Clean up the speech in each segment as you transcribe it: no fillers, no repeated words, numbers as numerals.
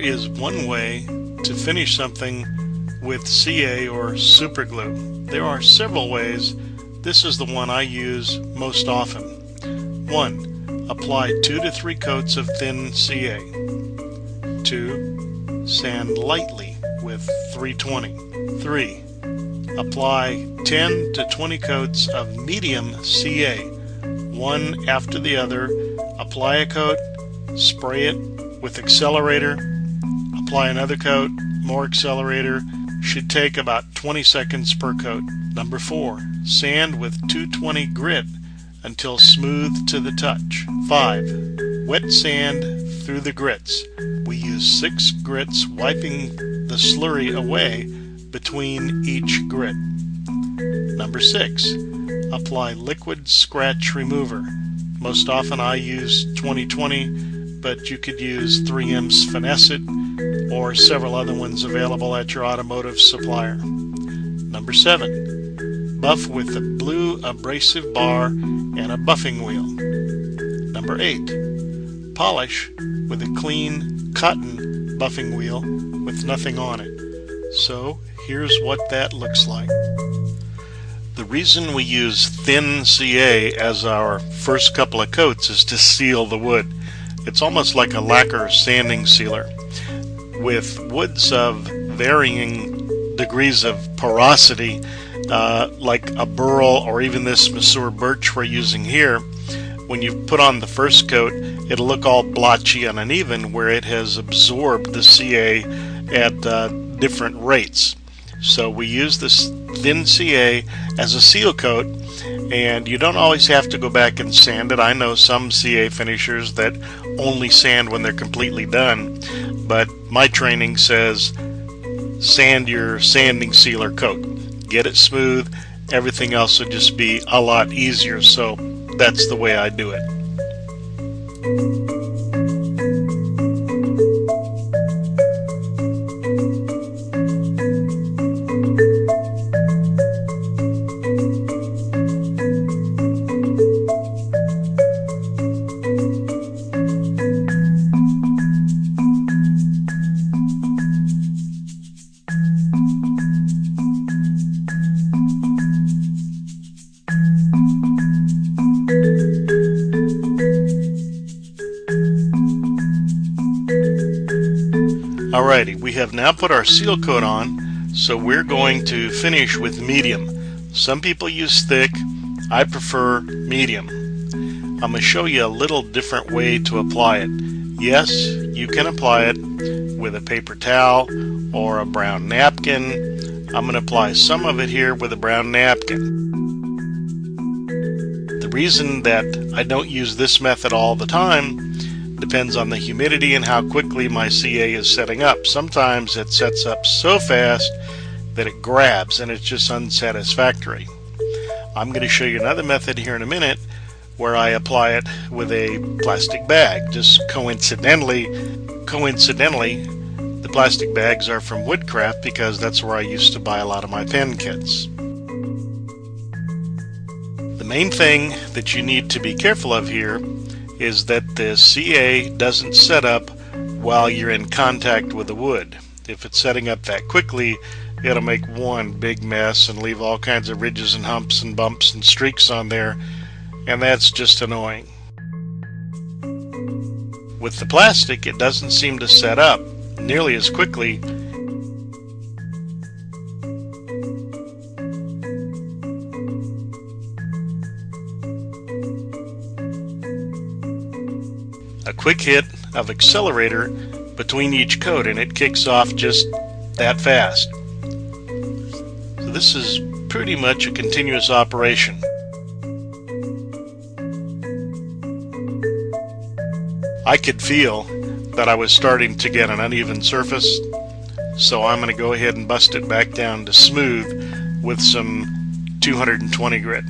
is one way to finish something with CA or super glue. There are several ways. This is the one I use most often. 1. Apply 2 to 3 coats of thin CA. 2. Sand lightly with 320. 3. Apply 10 to 20 coats of medium CA, one after the other. Apply a coat, spray it with accelerator, apply another coat, more accelerator. Should take about 20 seconds per coat. Number 4. Sand with 220 grit until smooth to the touch. 5. Wet sand through the grits. We use 6 grits, wiping the slurry away between each grit. Number 6. Apply liquid scratch remover. Most often I use 2020, but you could use 3M's Finesse It or several other ones available at your automotive supplier. Number 7. Buff with a blue abrasive bar and a buffing wheel. Number 8. Polish with a clean cotton buffing wheel with nothing on it. So here's what that looks like. The reason we use thin CA as our first couple of coats is to seal the wood. It's almost like a lacquer sanding sealer. With woods of varying degrees of porosity, like a burl or even this mature birch we're using here, when you put on the first coat, it'll look all blotchy and uneven where it has absorbed the CA at different rates. So we use this thin CA as a seal coat, and you don't always have to go back and sand it. I know some CA finishers that only sand when they're completely done, but my training says sand your sanding sealer coat. Get it smooth, everything else will just be a lot easier, so that's the way I do it. Alrighty, we have now put our seal coat on, so we're going to finish with medium. Some people use thick, I prefer medium. I'm going to show you a little different way to apply it. Yes, you can apply it with a paper towel or a brown napkin. I'm going to apply some of it here with a brown napkin. The reason that I don't use this method all the time depends on the humidity and how quickly my CA is setting up. Sometimes it sets up so fast that it grabs and it's just unsatisfactory. I'm going to show you another method here in a minute where I apply it with a plastic bag. Just coincidentally, the plastic bags are from Woodcraft because that's where I used to buy a lot of my pen kits. The main thing that you need to be careful of here is that the CA doesn't set up while you're in contact with the wood. If it's setting up that quickly, it'll make one big mess and leave all kinds of ridges and humps and bumps and streaks on there, and that's just annoying. With the plastic, it doesn't seem to set up nearly as quickly. A quick hit of accelerator between each coat and it kicks off just that fast. So this is pretty much a continuous operation. I could feel that I was starting to get an uneven surface, so I'm going to go ahead and bust it back down to smooth with some 220 grit.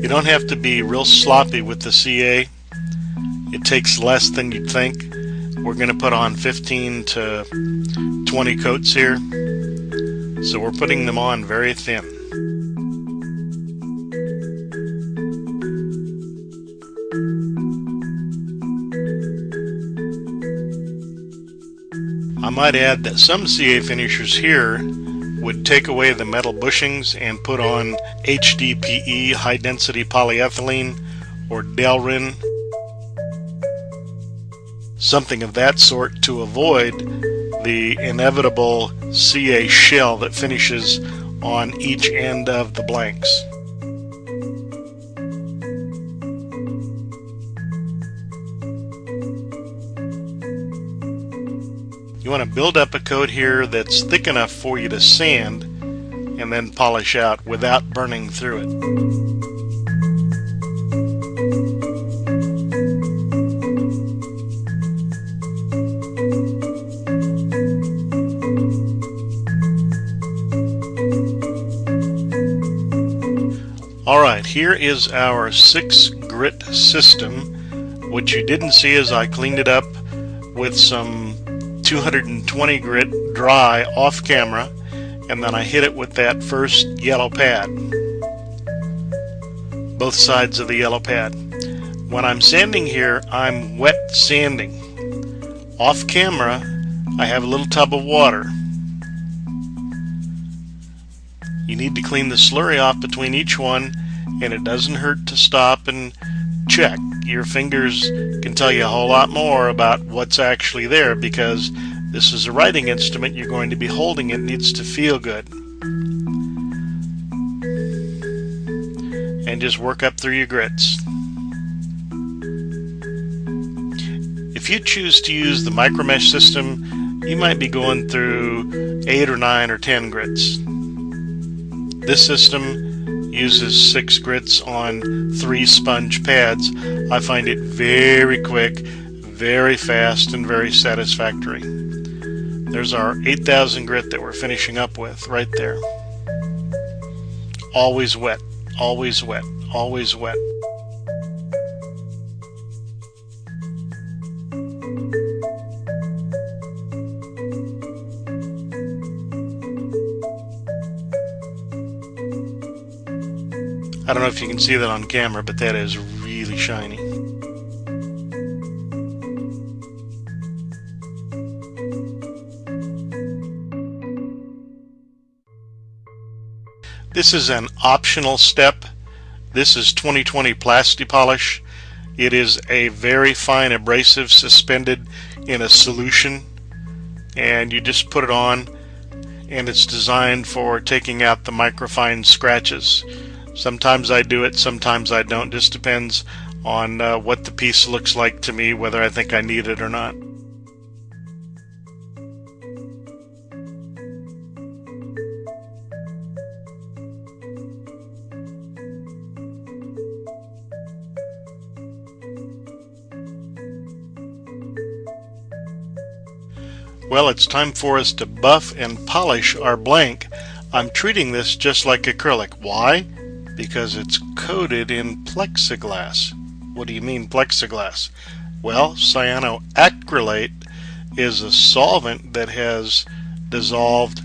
You don't have to be real sloppy with the CA. It takes less than you'd think. We're going to put on 15 to 20 coats here, so we're putting them on very thin. I might add that some CA finishers here would take away the metal bushings and put on HDPE, high density polyethylene, or Delrin, something of that sort, to avoid the inevitable CA shell that finishes on each end of the blanks. You want to build up a coat here that's thick enough for you to sand and then polish out without burning through it. Alright, here is our 6 grit system. What you didn't see is I cleaned it up with some 220 grit dry off camera, and then I hit it with that first yellow pad, both sides of the yellow pad. When I'm sanding here, I'm wet sanding. Off camera, I have a little tub of water. You need to clean the slurry off between each one, and it doesn't hurt to stop and check. Your fingers can tell you a whole lot more about what's actually there, because this is a writing instrument. You're going to be holding it. It needs to feel good. And just work up through your grits. If you choose to use the micromesh system, you might be going through 8 or 9 or 10 grits. This system uses 6 grits on 3 sponge pads. I find it very quick, very fast, and very satisfactory. There's our 8,000 grit that we're finishing up with right there. Always wet, always wet, always wet. I don't know if you can see that on camera, but that is really shiny. This is an optional step. This is 2020 Plasti Polish. It is a very fine abrasive suspended in a solution, and you just put it on, and it's designed for taking out the microfine scratches. Sometimes I do it, sometimes I don't. Just depends on what the piece looks like to me, whether I think I need it or not. Well, it's time for us to buff and polish our blank. I'm treating this just like acrylic. Why? Because it's coated in plexiglass. What do you mean plexiglass? Well, cyanoacrylate is a solvent that has dissolved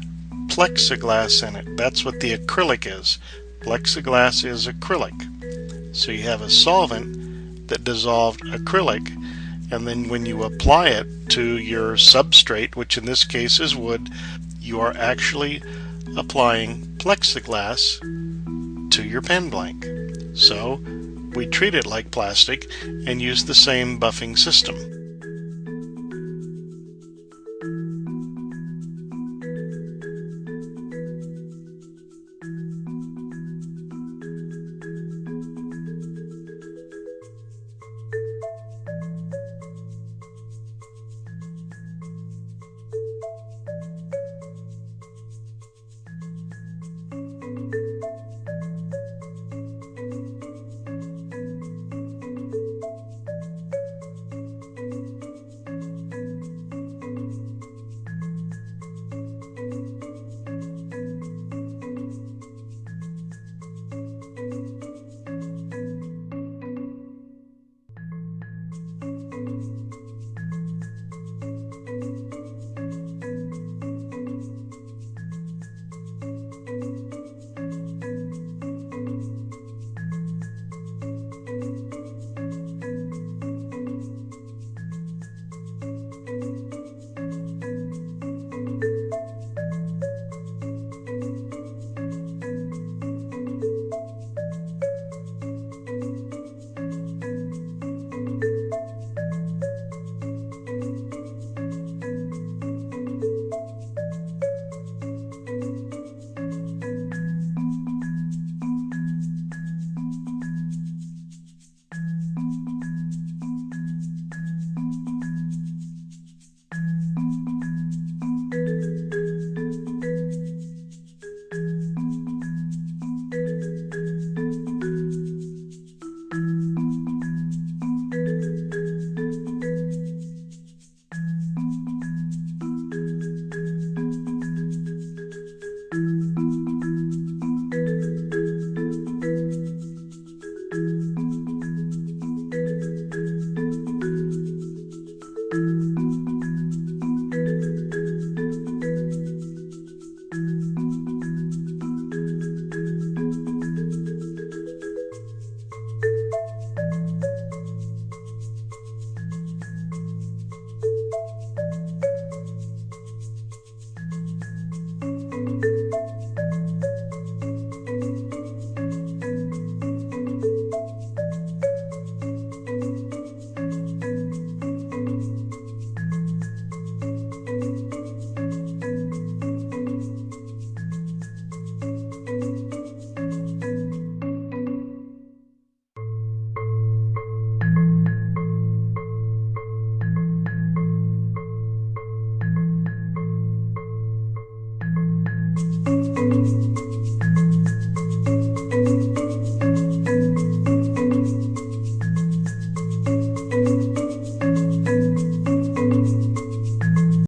plexiglass in it. That's what the acrylic is. Plexiglass is acrylic. So you have a solvent that dissolved acrylic, and then when you apply it to your substrate, which in this case is wood, you are actually applying plexiglass to your pen blank. So we treat it like plastic and use the same buffing system.